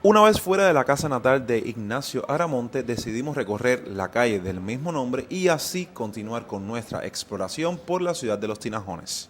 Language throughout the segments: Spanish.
Una vez fuera de la casa natal de Ignacio Aramonte, decidimos recorrer la calle del mismo nombre y así continuar con nuestra exploración por la ciudad de Los Tinajones.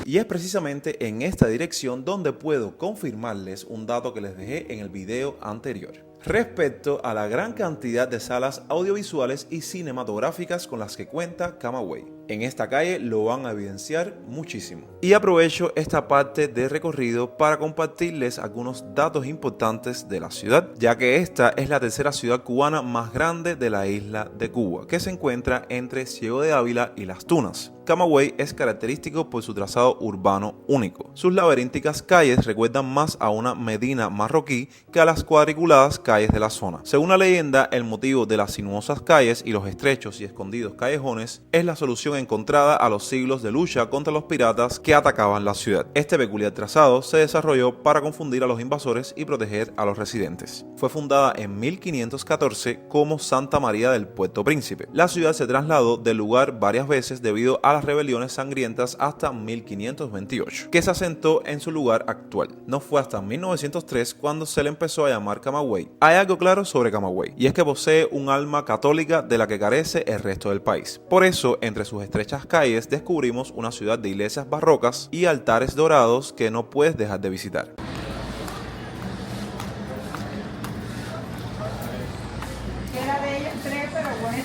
Y es precisamente en esta dirección donde puedo confirmarles un dato que les dejé en el video anterior, respecto a la gran cantidad de salas audiovisuales y cinematográficas con las que cuenta Camagüey. En esta calle lo van a evidenciar muchísimo. Y aprovecho esta parte de recorrido para compartirles algunos datos importantes de la ciudad, ya que esta es la tercera ciudad cubana más grande de la isla de Cuba, que se encuentra entre Ciego de Ávila y Las Tunas. Camagüey es característico por su trazado urbano único. Sus laberínticas calles recuerdan más a una Medina marroquí que a las cuadriculadas calles de la zona. Según la leyenda, el motivo de las sinuosas calles y los estrechos y escondidos callejones es la solución encontrada a los siglos de lucha contra los piratas que atacaban la ciudad. Este peculiar trazado se desarrolló para confundir a los invasores y proteger a los residentes. Fue fundada en 1514 como Santa María del Puerto Príncipe. La ciudad se trasladó del lugar varias veces debido a las rebeliones sangrientas hasta 1528, que se asentó en su lugar actual. No fue hasta 1903 cuando se le empezó a llamar Camagüey. Hay algo claro sobre Camagüey, y es que posee un alma católica de la que carece el resto del país. Por eso, entre sus estrechas calles descubrimos una ciudad de iglesias barrocas y altares dorados que no puedes dejar de visitar. Era de ella tres, pero bueno.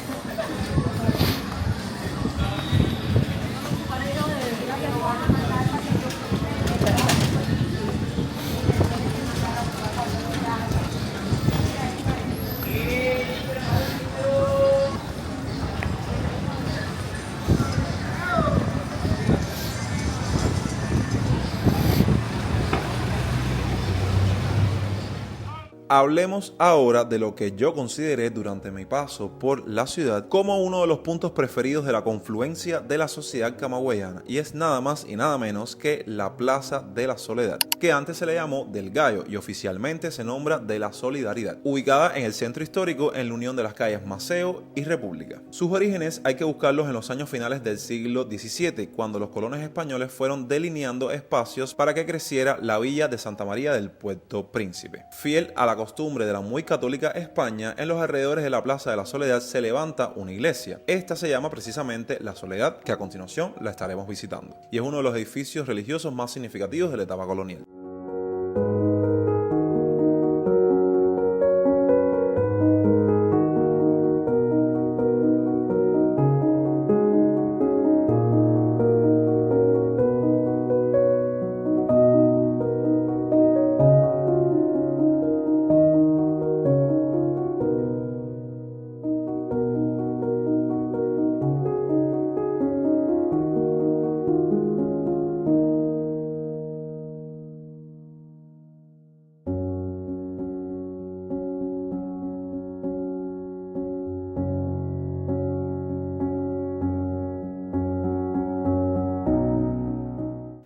Hablemos ahora de lo que yo consideré durante mi paso por la ciudad como uno de los puntos preferidos de la confluencia de la sociedad camagüeyana, y es nada más y nada menos que la Plaza de la Soledad, que antes se le llamó del Gallo y oficialmente se nombra de la Solidaridad, ubicada en el centro histórico en la unión de las calles Maceo y República. Sus orígenes hay que buscarlos en los años finales del siglo XVII, cuando los colonos españoles fueron delineando espacios para que creciera la villa de Santa María del Puerto Príncipe. Fiel a la costumbre de la muy católica España, en los alrededores de la Plaza de la Soledad se levanta una iglesia. Esta se llama precisamente La Soledad, que a continuación la estaremos visitando, y es uno de los edificios religiosos más significativos de la etapa colonial.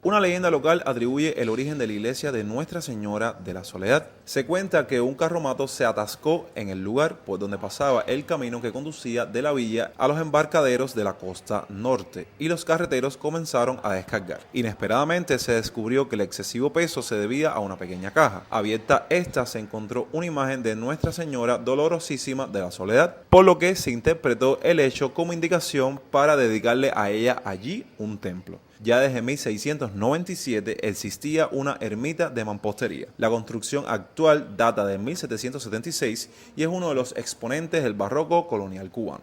Una leyenda local atribuye el origen de la iglesia de Nuestra Señora de la Soledad. Se cuenta que un carromato se atascó en el lugar por donde pasaba el camino que conducía de la villa a los embarcaderos de la costa norte, y los carreteros comenzaron a descargar. Inesperadamente se descubrió que el excesivo peso se debía a una pequeña caja. Abierta esta se encontró una imagen de Nuestra Señora Dolorosísima de la Soledad, por lo que se interpretó el hecho como indicación para dedicarle a ella allí un templo. Ya desde 1697 existía una ermita de mampostería. La construcción actual data de 1776 y es uno de los exponentes del barroco colonial cubano.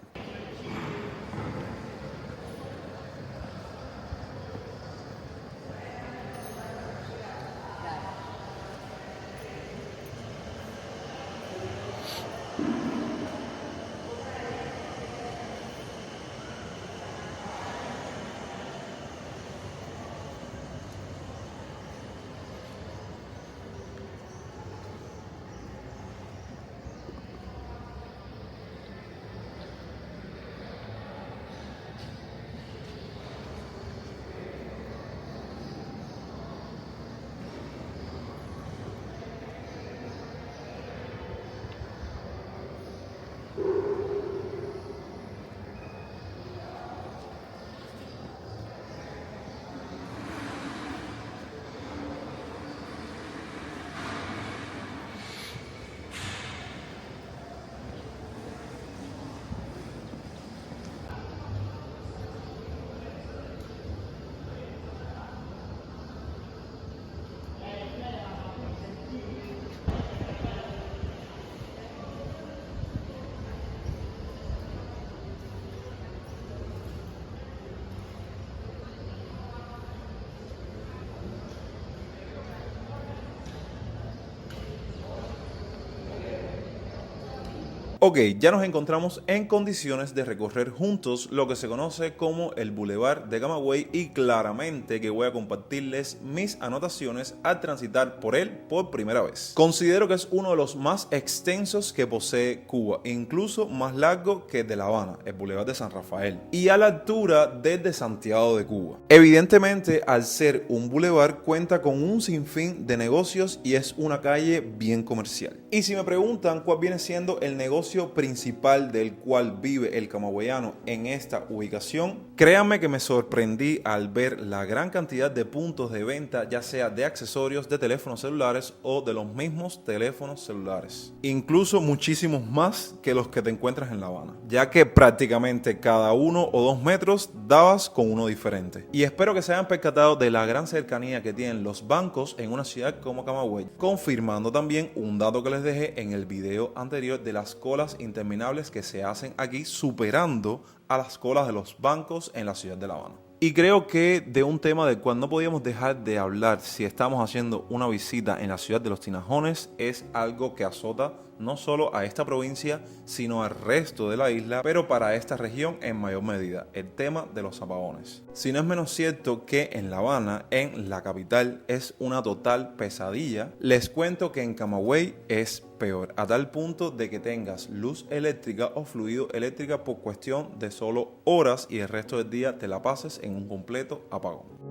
Ok, ya nos encontramos en condiciones de recorrer juntos lo que se conoce como el Boulevard de Camagüey y claramente que voy a compartirles mis anotaciones al transitar por él por primera vez. Considero que es uno de los más extensos que posee Cuba, incluso más largo que el de La Habana, el Boulevard de San Rafael, y a la altura desde Santiago de Cuba. Evidentemente, al ser un boulevard, cuenta con un sinfín de negocios y es una calle bien comercial. Y si me preguntan cuál viene siendo el negocio principal del cual vive el camagüeyano en esta ubicación, créanme que me sorprendí al ver la gran cantidad de puntos de venta, ya sea de accesorios, de teléfonos celulares o de los mismos teléfonos celulares. Incluso muchísimos más que los que te encuentras en La Habana, ya que prácticamente cada 1 o 2 metros dabas con uno diferente. Y espero que se hayan percatado de la gran cercanía que tienen los bancos en una ciudad como Camagüey, confirmando también un dato que les dejé en el video anterior de las colas interminables que se hacen aquí, superando a las colas de los bancos en la ciudad de La Habana. Y creo que de un tema del cual no podíamos dejar de hablar si estamos haciendo una visita en la ciudad de Los Tinajones es algo que azota no solo a esta provincia, sino al resto de la isla, pero para esta región en mayor medida, el tema de los apagones. Si no es menos cierto que en La Habana, en la capital, es una total pesadilla, les cuento que en Camagüey es peor, a tal punto de que tengas luz eléctrica o fluido eléctrica por cuestión de solo horas y el resto del día te la pases en un completo apagón.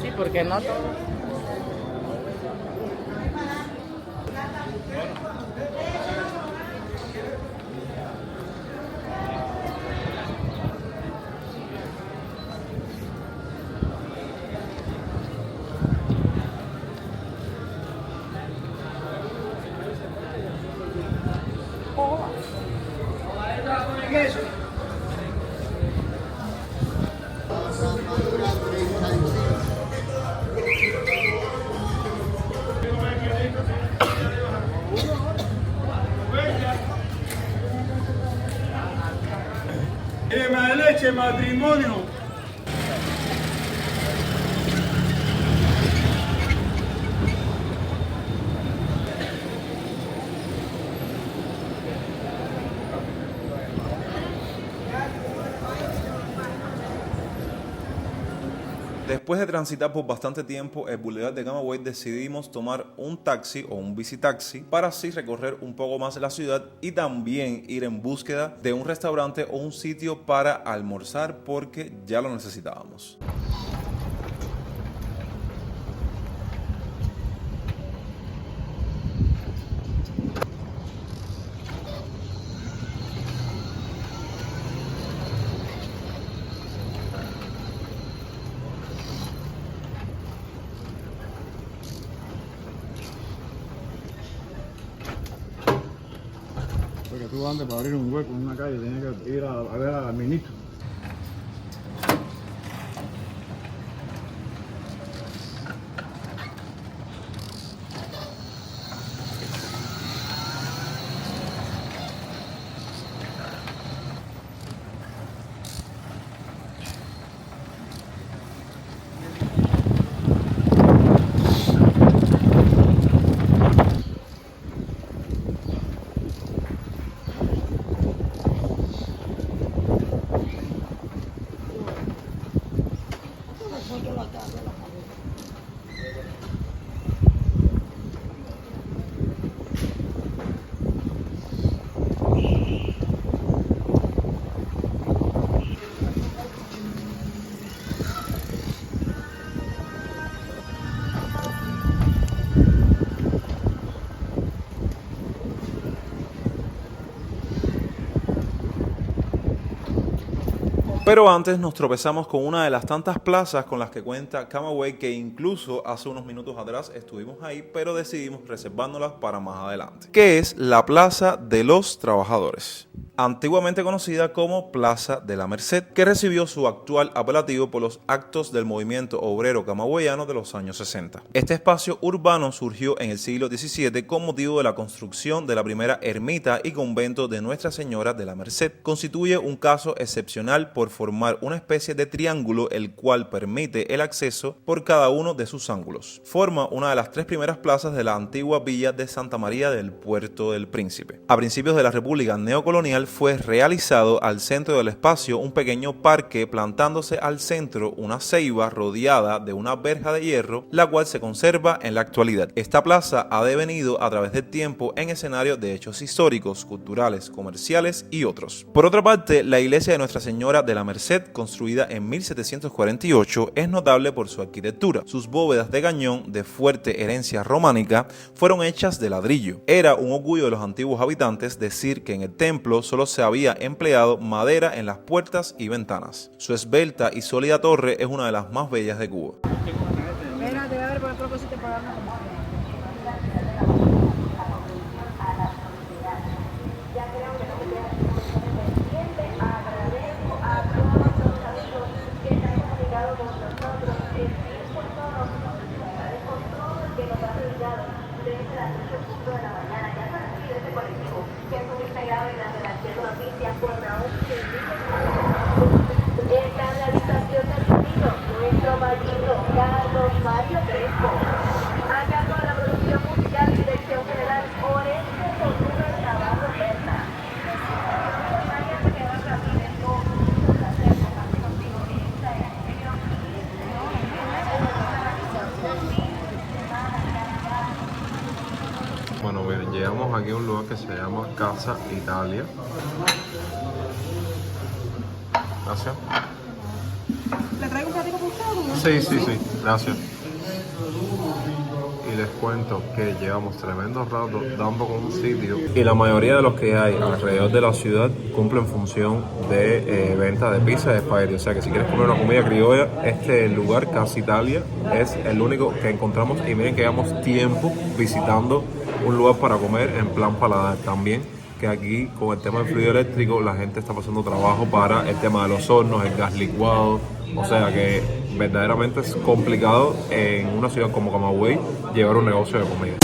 Sí, porque no todo. Crema de leche, matrimonio. Después de transitar por bastante tiempo el Boulevard de Camagüey, decidimos tomar un taxi o un bicitaxi para así recorrer un poco más la ciudad y también ir en búsqueda de un restaurante o un sitio para almorzar porque ya lo necesitábamos. tú antes para abrir un hueco en una calle tienes que ir a ver al ministro. Pero antes nos tropezamos con una de las tantas plazas con las que cuenta Camagüey, que incluso hace unos minutos atrás estuvimos ahí, pero decidimos reservándolas para más adelante, que es la Plaza de los Trabajadores, antiguamente conocida como Plaza de la Merced, que recibió su actual apelativo por los actos del movimiento obrero camagüeyano de los años 60. Este espacio urbano surgió en el siglo XVII con motivo de la construcción de la primera ermita y convento de Nuestra Señora de la Merced. Constituye un caso excepcional por formar una especie de triángulo el cual permite el acceso por cada uno de sus ángulos. Forma una de las tres primeras plazas de la antigua villa de Santa María del Puerto del Príncipe. A principios de la República neocolonial fue realizado al centro del espacio un pequeño parque, plantándose al centro una ceiba rodeada de una verja de hierro, la cual se conserva en la actualidad. Esta plaza ha devenido a través del tiempo en escenario de hechos históricos, culturales, comerciales y otros. Por otra parte, la iglesia de Nuestra Señora de la Merced, construida en 1748, es notable por su arquitectura. Sus bóvedas de cañón, de fuerte herencia románica, fueron hechas de ladrillo. Era un orgullo de los antiguos habitantes decir que en el templo solo se había empleado madera en las puertas y ventanas. Su esbelta y sólida torre es una de las más bellas de Cuba. Espérate, a ver, por otro cosito para hablar. Esta realización del sonido, nuestro maestro Carlos Mario Crespo, a cargo de la producción musical y dirección general Orense Fortuna de Navarro Berna. Bueno, miren, llegamos aquí a un lugar que se llama Casa Italia. Gracias. ¿Le traigo un platico por usted? Sí, gracias. Y les cuento que llevamos tremendo rato dando con un sitio y la mayoría de los que hay alrededor de la ciudad cumplen función de venta de pizza y de espagueti. O sea que si quieres comer una comida criolla, este lugar, Casa Italia, es el único que encontramos. Y miren que llevamos tiempo visitando un lugar para comer en plan paladar también, que aquí con el tema del fluido eléctrico la gente está pasando trabajo para el tema de los hornos, el gas licuado. O sea que verdaderamente es complicado en una ciudad como Camagüey llevar un negocio de comida.